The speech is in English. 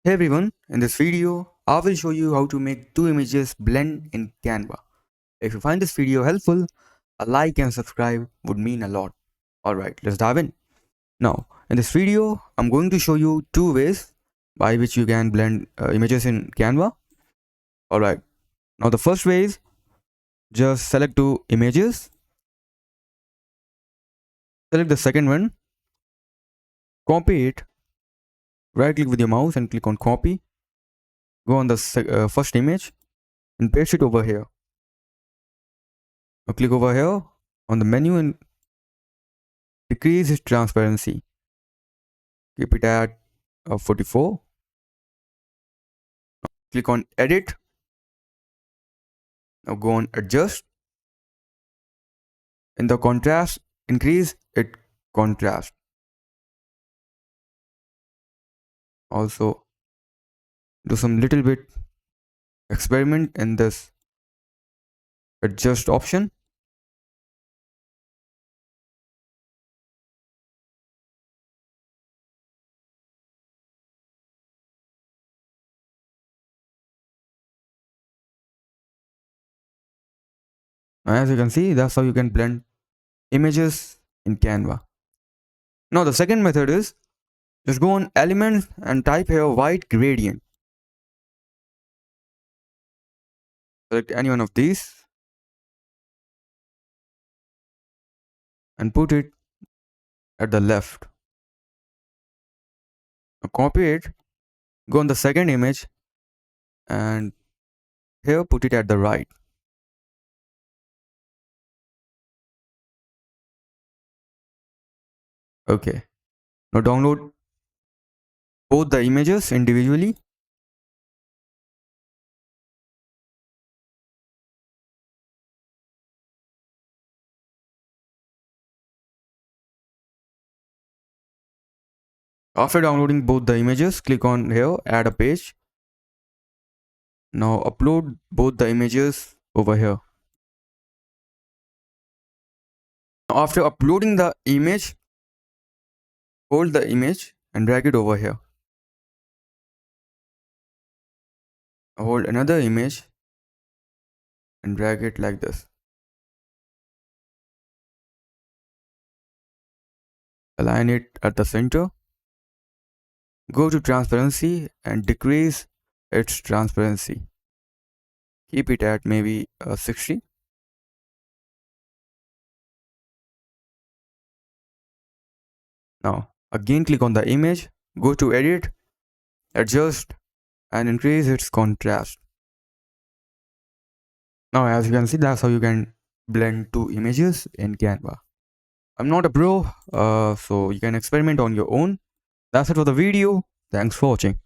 Hey everyone, in this video, I will show you how to make two images blend in Canva. If you find this video helpful, a like and subscribe would mean a lot. Alright, let's dive in. Now, in this video, I'm going to show you two ways by which you can blend images in Canva. Alright, now the first way is just select two images, select the second one, copy it, right click with your mouse and click on copy, go on the first image and paste it over here. Now click over here on the menu and decrease its transparency. Keep it at 44. Click on edit. Now go on adjust. In the contrast, increase it contrast. Also do some little bit experiment in this adjust option. As you can see, that's how you can blend images in Canva. Now the second method is just go on elements and type here white gradient. Select any one of these and put it at the left. Now copy it, go on the second image and here put it at the right. Okay. Now download both the images individually. After downloading both the images, click on here, add a page. Now upload both the images over here. After uploading the image, hold the image and drag it over here. Hold another image and drag it like this. Align it at the center. Go to transparency and decrease its transparency. Keep it at maybe 60. Now again click on the image, go to edit, adjust and increase its contrast. Now as you can see, that's how you can blend two images in Canva. I'm not a pro, so you can experiment on your own. That's it for the video. Thanks for watching.